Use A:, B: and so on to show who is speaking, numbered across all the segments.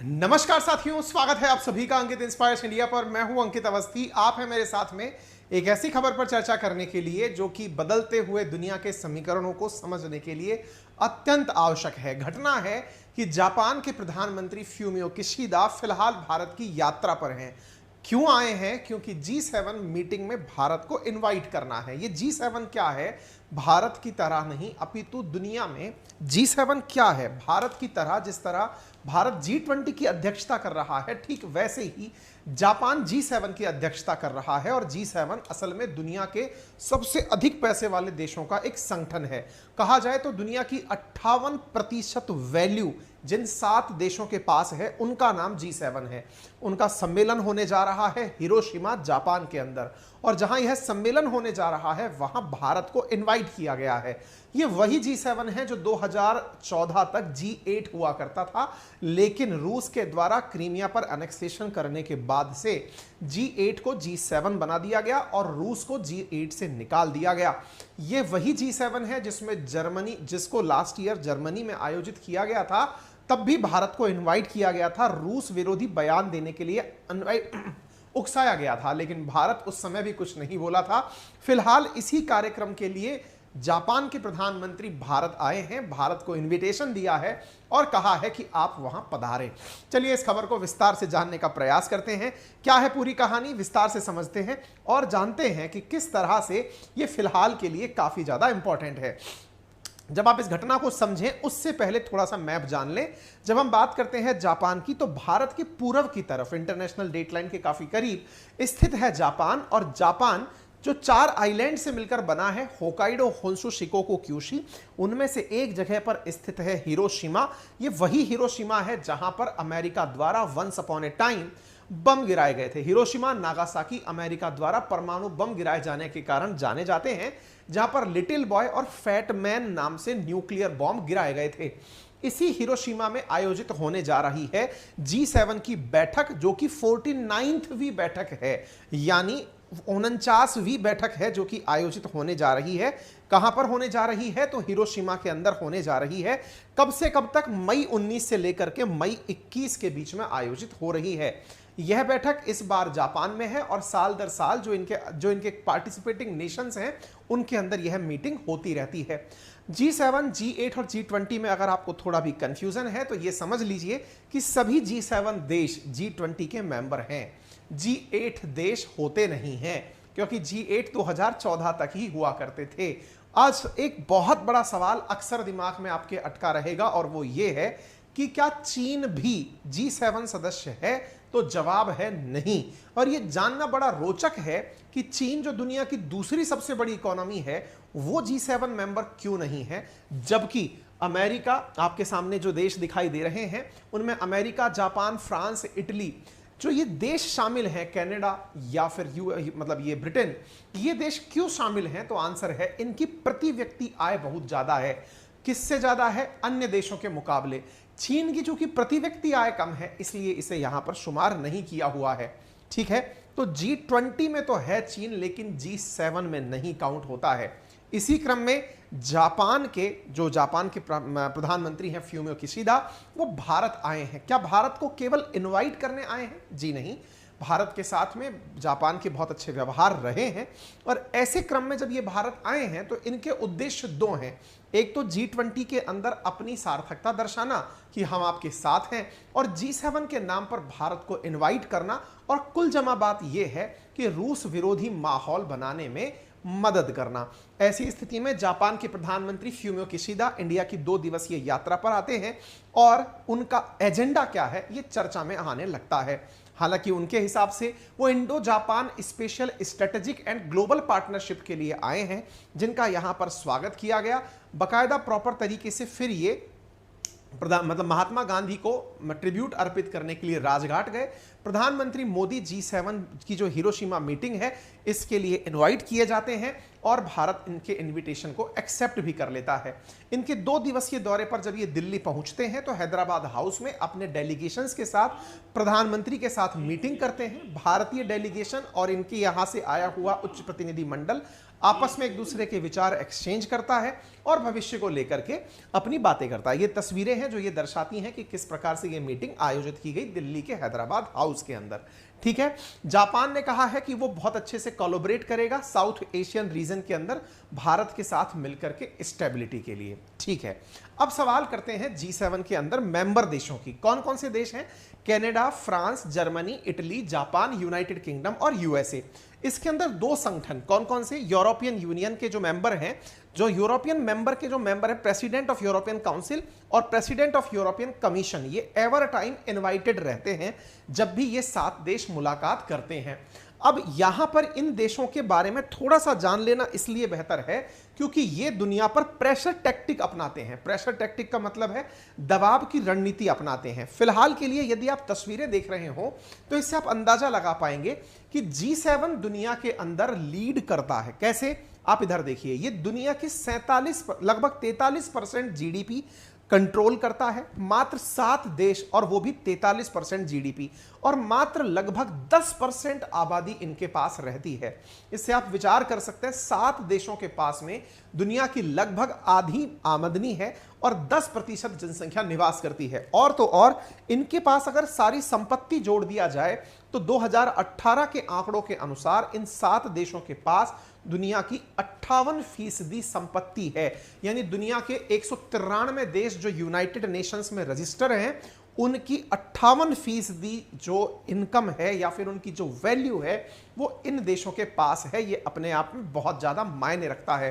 A: नमस्कार साथियों, स्वागत है आप सभी का अंकित इंस्पायर्स इंडिया पर। मैं हूं अंकित अवस्थी। आप हैं मेरे साथ में एक ऐसी खबर पर चर्चा करने के लिए जो कि बदलते हुए दुनिया के समीकरणों को समझने के लिए अत्यंत आवश्यक है। घटना है कि जापान के प्रधानमंत्री फ्यूमियो किशिदा फिलहाल भारत की यात्रा पर हैं। क्यों आए हैं? क्योंकि G7 मीटिंग में भारत को इनवाइट करना है। ये G7 क्या है? भारत की तरह नहीं, अपितु दुनिया में G7 क्या है? भारत की तरह, जिस तरह भारत G20 की अध्यक्षता कर रहा है, ठीक वैसे ही जापान G7 की अध्यक्षता कर रहा है। और G7 असल में दुनिया के सबसे अधिक पैसे वाले देशों का एक संगठन है। कहा जाए तो दुनिया की 58% वैल्यू जिन 7 देशों के पास है, उनका नाम G7 है। उनका सम्मेलन होने जा रहा है हिरोशिमा, जापान के अंदर। और जहां यह सम्मेलन होने जा रहा है, वहां भारत को इनवाइट किया गया है। यह वही G7 है जो 2014 तक G8 हुआ करता था, लेकिन रूस के द्वारा क्रीमिया पर एनेक्सेशन करने के बाद से G8 को G7 बना दिया गया और रूस को G8 से निकाल दिया गया। यह वही G7 है जिसमें जर्मनी, जिसको लास्ट ईयर जर्मनी में आयोजित किया गया था, तब भी भारत को इनवाइट किया गया था। रूस विरोधी बयान देने के लिए उकसाया गया था, लेकिन भारत उस समय भी कुछ नहीं बोला था। फिलहाल इसी कार्यक्रम के लिए जापान के प्रधानमंत्री भारत आए हैं, भारत को इनविटेशन दिया है और कहा है कि आप वहां पधारें। चलिए इस खबर को विस्तार से जानने का प्रयास करते हैं। क्या है पूरी कहानी, विस्तार से समझते हैं और जानते हैं कि किस तरह से यह फिलहाल के लिए काफी ज्यादा इंपॉर्टेंट है। जब आप इस घटना को समझें उससे पहले थोड़ा सा मैप जान लें। जब हम बात करते हैं जापान की, तो भारत के पूर्व की तरफ इंटरनेशनल डेटलाइन के काफी करीब स्थित है जापान। और जापान जो 4 आइलैंड से मिलकर बना है, होकाइडो, होन्शु, शिकोकू, क्यूशी, उनमें से एक जगह पर स्थित है हिरोशिमा। ये वही हिरोशिमा है जहां पर अमेरिका द्वारा once upon a time bomb गिराए गए थे। हिरोशिमा, नागासाकी अमेरिका द्वारा परमाणु बम गिराए जाने के कारण जाने जाते हैं, जहां पर लिटिल बॉय और फैट मैन नाम से न्यूक्लियर बॉम्ब गिराए गए थे। इसी हिरोशिमा में आयोजित होने जा रही है G7 की बैठक, जो कि 49वीं बैठक है, यानी 49वीं बैठक है जो कि आयोजित होने जा रही है। कहां पर होने जा रही है? तो हिरोशिमा के अंदर होने जा रही है। कब से कब तक? मई 19 से लेकर के मई 21 के बीच में आयोजित हो रही है। यह बैठक इस बार जापान में है और साल दर साल जो इनके पार्टिसिपेटिंग नेशंस हैं, उनके अंदर यह मीटिंग होती रहती है। G7, G8 और G20 में अगर आपको थोड़ा भी कंफ्यूजन है तो यह समझ लीजिए कि सभी G7 देश G20 के मेंबर हैं। G8 देश होते नहीं हैं, क्योंकि G8 2014 तक ही हुआ करते थे। आज एक बहुत बड़ा सवाल अक्सर दिमाग में आपके अटका रहेगा और वो ये है कि क्या चीन भी G7 सदस्य है? तो जवाब है नहीं। और ये जानना बड़ा रोचक है कि चीन, जो दुनिया की दूसरी सबसे बड़ी इकोनॉमी है, वो G7 मेंबर क्यों नहीं है, जबकि अमेरिका, आपके सामने जो देश दिखाई दे रहे हैं उनमें अमेरिका, जापान, फ्रांस, इटली, जो ये देश शामिल हैं, कनाडा या फिर मतलब ये ब्रिटेन, ये देश क्यों शामिल हैं? तो आंसर है इनकी प्रति व्यक्ति आय बहुत ज्यादा है। किससे ज्यादा है? अन्य देशों के मुकाबले। चीन की चूंकि प्रति व्यक्ति आय कम है, इसलिए इसे यहां पर शुमार नहीं किया हुआ है। ठीक है, तो G20 में तो है चीन, लेकिन G7 में नहीं काउंट होता है। इसी क्रम में जापान के प्रधानमंत्री हैं फ्यूमियो किशिदा, वो भारत आए हैं। क्या भारत को केवल इनवाइट करने आए हैं? जी नहीं, भारत के साथ में जापान के बहुत अच्छे व्यवहार रहे हैं। और ऐसे क्रम में जब ये भारत आए हैं तो इनके उद्देश्य 2 हैं। एक तो G20 के अंदर अपनी सार्थकता दर्शाना कि हम आपके साथ हैं, और G7 के नाम पर भारत को इनवाइट करना। और कुल जमा बात यह है कि रूस विरोधी माहौल बनाने में मदद करना। ऐसी स्थिति में जापान के प्रधानमंत्री फ्यूमियो किशिदा इंडिया की 2 दिवसीय यात्रा पर आते हैं और उनका एजेंडा क्या है, ये चर्चा में आने लगता है। हालांकि उनके हिसाब से वो Indo Japan special strategic and global partnership के लिए आए हैं, जिनका यहां पर स्वागत किया गया बाकायदा प्रॉपर तरीके से। फिर ये मतलब महात्मा गांधी को ट्रिब्यूट अर्पित करने के लिए राजघाट गए, प्रधानमंत्री मोदी G7 की जो हिरोशिमा मीटिंग है इसके लिए इनवाइट किए जाते हैं और भारत इनके इनविटेशन को एक्सेप्ट भी कर लेता है। इनके 2 दिवसीय दौरे पर जब ये दिल्ली पहुंचते हैं तो हैदराबाद हाउस में अपने डेलीगेशंस के साथ प्रधानमंत्री के साथ मीटिंग करते हैं। भारतीय डेलीगेशन और इनके यहां से आया हुआ उच्च प्रतिनिधि मंडल आपस में एक दूसरे के विचार एक्सचेंज करता है और भविष्य को लेकर के अपनी बातें करता है। ये तस्वीरें हैं जो ये दर्शाती हैं कि किस प्रकार से ये मीटिंग आयोजित की गई दिल्ली के हैदराबाद हाउस के अंदर। ठीक है, जापान ने कहा है कि वो बहुत अच्छे से कोलैबोरेट करेगा साउथ एशियन रीजन के अंदर भारत के साथ मिलकर के स्टेबिलिटी के लिए। ठीक है, अब सवाल करते हैं G7 के अंदर मेंबर देशों की। कौन कौन से देश हैं? Canada, France, Germany, Italy, Japan, United kingdom और यूएसए। इसके अंदर 2 संगठन कौन कौन से? यूरोपियन यूनियन के जो मेंबर हैं, जो यूरोपियन मेंबर के जो मेंबर है प्रेसिडेंट ऑफ यूरोपियन काउंसिल और प्रेसिडेंट ऑफ यूरोपियन कमीशन, ये एवर टाइम इनवाइटेड रहते हैं जब भी ये 7 देश मुलाकात करते हैं। अब यहां पर इन देशों के बारे में थोड़ा सा जान लेना इसलिए बेहतर है क्योंकि ये दुनिया पर प्रेशर टैक्टिक अपनाते हैं। प्रेशर टैक्टिक का मतलब है दबाव की रणनीति अपनाते हैं। फिलहाल के लिए यदि आप तस्वीरें देख रहे हो तो इससे आप अंदाजा लगा पाएंगे कि G7 दुनिया के अंदर लीड करता है। कैसे? आप इधर देखिए, ये दुनिया की लगभग 43% जीडीपी कंट्रोल करता है। मात्र 7 देश और वो भी 43% जीडीपी और मात्र लगभग 10% आबादी इनके पास रहती है। इससे आप विचार कर सकते हैं 7 देशों के पास में दुनिया की लगभग आधी आमदनी है और 10% जनसंख्या निवास करती है। और तो और इनके पास अगर सारी संपत्ति जोड़ दिया जाए तो 2018 के आंकड़ों के अनुसार इन 7 देशों के पास दुनिया की 58% संपत्ति है। यानी दुनिया के 193 देश जो यूनाइटेड नेशंस में रजिस्टर हैं उनकी 58% जो इनकम है या फिर उनकी जो वैल्यू है वो इन देशों के पास है। ये अपने आप में बहुत ज्यादा मायने रखता है।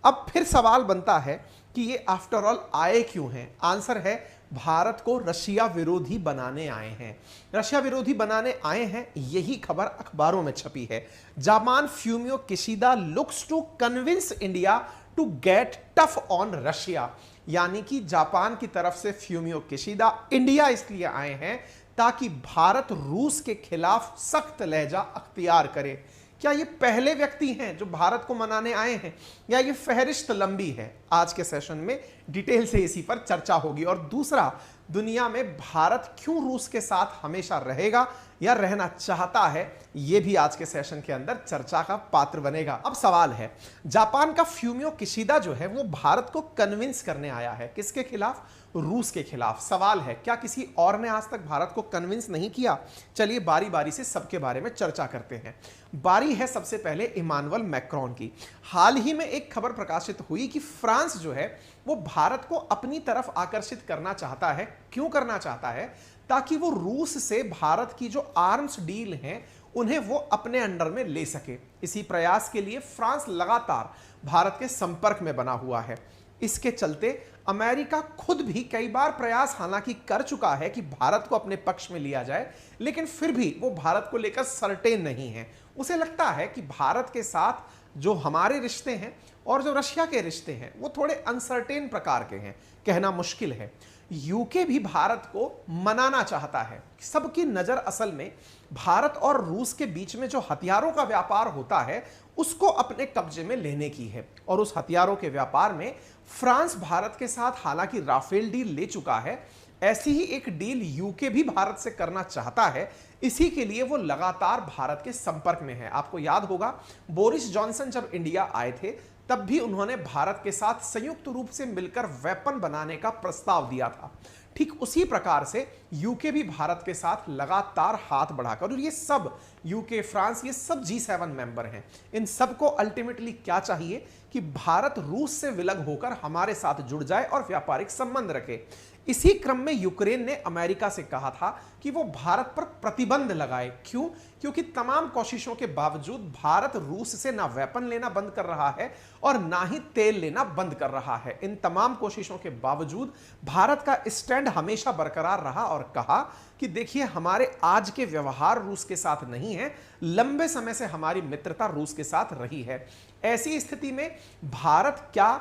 A: अब फिर सवाल बनता है कि ये आफ्टर ऑल आए क्यों हैं? आंसर है भारत को रशिया विरोधी बनाने आए हैं। रशिया विरोधी बनाने आए हैं, यही खबर अखबारों में छपी है। Japan Fumio Kishida looks to convince India to get tough on Russia. यानी कि जापान की तरफ से फ्यूमियो किशिदा इंडिया इसलिए आए हैं ताकि भारत रूस के खिलाफ सख्त लहजा अख्तियार करे। क्या ये पहले व्यक्ति हैं जो भारत को मनाने आए हैं या ये फहरिस्त लंबी है? आज के सेशन में डिटेल से इसी पर चर्चा होगी। और दूसरा, दुनिया में भारत क्यों रूस के साथ हमेशा रहेगा या रहना चाहता है, यह भी आज के सेशन के अंदर चर्चा का पात्र बनेगा। अब सवाल है, जापान का फ्यूमियो किशिदा जो है वो भारत को कन्विंस करने आया है। किसके खिलाफ? रूस के खिलाफ। सवाल है, क्या किसी और ने आज तक भारत को कन्विंस नहीं किया? चलिए बारी बारी से सबके बारे में चर्चा करते हैं। बारी है सबसे पहले इमानुएल मैक्रोन की। हाल ही में एक खबर प्रकाशित हुई कि फ्रांस जो है वो भारत को अपनी तरफ आकर्षित करना चाहता है। क्यों करना चाहता है? ताकि वो रूस से भारत की जो आर्म्स डील हैं उन्हें वो अपने अंडर में ले सके। इसी प्रयास के लिए फ्रांस लगातार भारत के संपर्क में बना हुआ है। इसके चलते अमेरिका खुद भी कई बार प्रयास हालांकि कर चुका है कि भारत को अपने पक्ष में लिया जाए, लेकिन फिर भी वो भारत को लेकर सर्टेन नहीं है। उसे लगता है कि भारत के साथ जो हमारे रिश्ते हैं और जो रशिया के रिश्ते हैं वो थोड़े अनसर्टेन प्रकार के हैं, कहना मुश्किल है। यूके भी भारत को मनाना चाहता है। सबकी नजर असल में भारत और रूस के बीच में जो हथियारों का व्यापार होता है उसको अपने कब्जे में लेने की है। और उस हथियारों के व्यापार में फ्रांस भारत के साथ हालांकि राफेल डील ले चुका है, ऐसी ही एक डील यूके भी भारत से करना चाहता है। इसी के लिए वो लगातार भारत के संपर्क में है। आपको याद होगा बोरिस जॉनसन जब इंडिया आए थे तब भी उन्होंने भारत के साथ संयुक्त रूप से मिलकर वेपन बनाने का प्रस्ताव दिया था। ठीक उसी प्रकार से यूके भी भारत के साथ लगातार हाथ बढ़ाकर, और ये सब यूके, फ्रांस, ये सब G7 मेंबर हैं। इन सबको अल्टीमेटली क्या चाहिए कि भारत रूस से विलग होकर हमारे साथ जुड़ जाए और व्यापारिक संबंध रखे। इसी क्रम में यूक्रेन ने अमेरिका से कहा था कि वो भारत पर प्रतिबंध लगाए। क्यों? क्योंकि तमाम कोशिशों के बावजूद भारत रूस से ना वेपन लेना बंद कर रहा है और ना ही तेल लेना बंद कर रहा है। इन तमाम कोशिशों के बावजूद भारत का स्टैंड हमेशा बरकरार रहा और कहा कि देखिए हमारे आज के व्यवहार रूस के साथ नहीं है, लंबे समय से हमारी मित्रता रूस के साथ रही है। ऐसी स्थिति में भारत क्या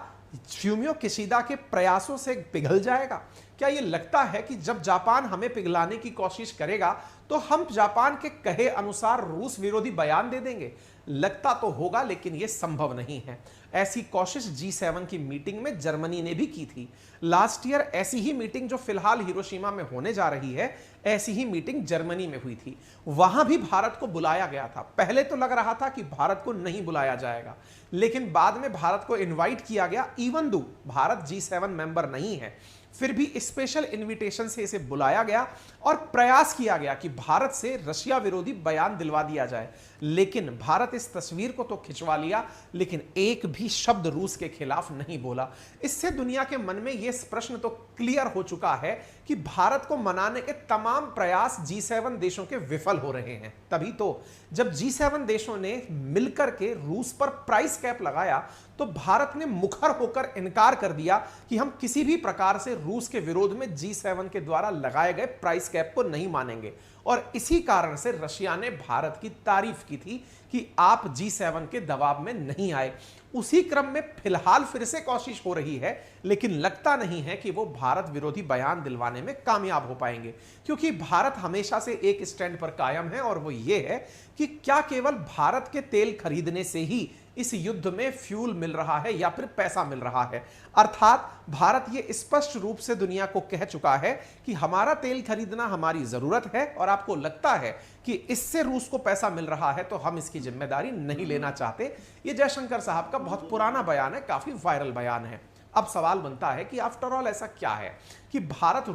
A: फ्यूमियो किशिदा के प्रयासों से पिघल जाएगा? क्या क्या ये लगता है कि जब जापान हमें पिघलाने की कोशिश करेगा तो हम जापान के कहे अनुसार रूस विरोधी बयान दे देंगे? लगता तो होगा, लेकिन यह संभव नहीं है। ऐसी कोशिश G7 की मीटिंग में जर्मनी ने भी की थी। लास्ट ईयर ऐसी ही मीटिंग जो फिलहाल हिरोशिमा में होने जा रही है, ऐसी ही मीटिंग जर्मनी में हुई थी। वहां भी भारत को बुलाया गया था। पहले तो लग रहा था कि भारत को नहीं बुलाया जाएगा, लेकिन बाद में भारत को इनवाइट किया गया। Even though Bharat G7 member नहीं है, फिर भी स्पेशल इनविटेशन से इसे बुलाया गया और प्रयास किया गया कि भारत से रशिया विरोधी बयान दिलवा दिया जाए। लेकिन भारत इस तस्वीर को तो खिंचवा लिया, लेकिन एक भी शब्द रूस के खिलाफ नहीं बोला। इससे दुनिया के मन में यह प्रश्न तो क्लियर हो चुका है कि भारत को मनाने के तमाम प्रयास G7 देशों के विफल हो रहे हैं। तभी तो जब G7 देशों ने मिलकर के रूस पर प्राइस कैप लगाया तो भारत ने मुखर होकर इनकार कर दिया कि हम किसी भी प्रकार से रूस के विरोध में G7 के द्वारा लगाए गए प्राइस कैप को नहीं मानेंगे। और इसी कारण से रशिया ने भारत की तारीफ की थी कि आप G7 के दबाव में नहीं आए। उसी क्रम में फिलहाल फिर से कोशिश हो रही है, लेकिन लगता नहीं है कि वो भारत विरोधी बयान दिलवाने में कामयाब हो पाएंगे, क्योंकि भारत हमेशा से एक स्टैंड पर कायम है और वो ये है कि क्या केवल भारत के तेल खरीदने से ही इस युद्ध में फ्यूल मिल रहा है या फिर पैसा मिल रहा है। अर्थात भारत ये स्पष्ट रूप से दुनिया को कह चुका है कि हमारा तेल खरीदना हमारी जरूरत है और आपको लगता है कि इससे रूस को पैसा मिल रहा है तो हम इसकी जिम्मेदारी नहीं लेना चाहते। ये जयशंकर साहब का बहुत पुराना बयान है, काफी वायरल बयान है। अब सवाल बनता है कि आफ्टर ऑल ऐसा क्या है कि भारत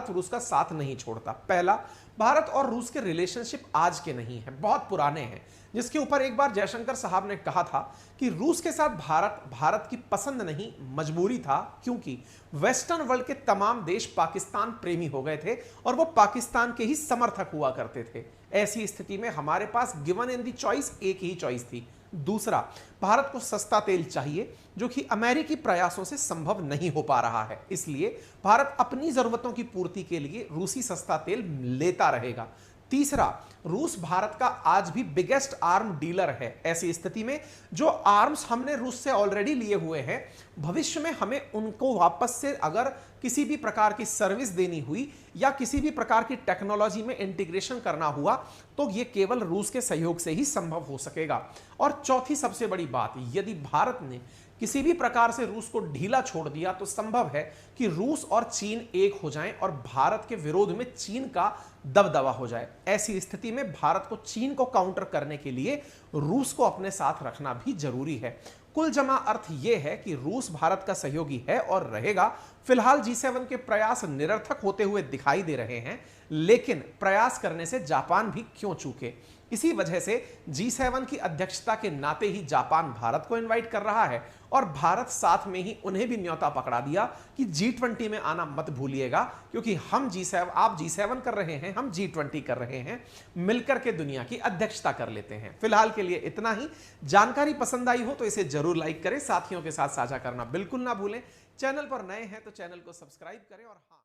A: रूस का साथ नहीं छोड़ता। पहला, भारत और रूस के रिलेशनशिप आज के नहीं है, बहुत पुराने हैं, जिसके ऊपर एक बार जयशंकर साहब ने कहा था कि रूस के साथ भारत की पसंद नहीं, मजबूरी था, क्योंकि वेस्टर्न वर्ल्ड के तमाम देश पाकिस्तान प्रेमी हो गए थे और वो पाकिस्तान के ही समर्थक हुआ करते थे। ऐसी स्थिति में हमारे पास गिवन इन दी चॉइस एक ही चॉइस थी। दूसरा, भारत को सस्ता तेल चाहिए, जो कि अमेरिकी प्रयासों से संभव नहीं हो पा रहा है, इसलिए भारत अपनी जरूरतों की पूर्ति के लिए रूसी सस्ता तेल लेता रहेगा। तीसरा, रूस भारत का आज भी बिगेस्ट आर्म डीलर है। ऐसी स्थिति में जो आर्म्स हमने रूस से ऑलरेडी लिए हुए हैं, भविष्य में हमें उनको वापस से अगर किसी भी प्रकार की सर्विस देनी हुई या किसी भी प्रकार की टेक्नोलॉजी में इंटीग्रेशन करना हुआ तो ये केवल रूस के सहयोग से ही संभव हो सकेगा। और चौथी सबसे बड़ी बात, यदि भारत ने किसी भी प्रकार से रूस को ढीला छोड़ दिया तो संभव है कि रूस और चीन एक हो जाएं और भारत के विरोध में चीन का दबदबा हो जाए। ऐसी स्थिति में भारत को चीन को काउंटर करने के लिए रूस को अपने साथ रखना भी जरूरी है। कुल जमा अर्थ यह है कि रूस भारत का सहयोगी है और रहेगा। फिलहाल G7 के प्रयास निरर्थक होते हुए दिखाई दे रहे हैं, लेकिन प्रयास करने से जापान भी क्यों चूके। इसी वजह से G7 की अध्यक्षता के नाते ही जापान भारत को इनवाइट कर रहा है और भारत साथ में ही उन्हें भी न्योता पकड़ा दिया कि G20 में आना मत भूलिएगा, क्योंकि आप G7 कर रहे हैं, हम G20 कर रहे हैं, मिलकर के दुनिया की अध्यक्षता कर लेते हैं। फिलहाल के लिए इतना ही। जानकारी पसंद आई हो तो इसे जरूर लाइक करें, साथियों के साथ साझा करना बिल्कुल ना भूलें। चैनल पर नए हैं तो चैनल को सब्सक्राइब करें और हाँ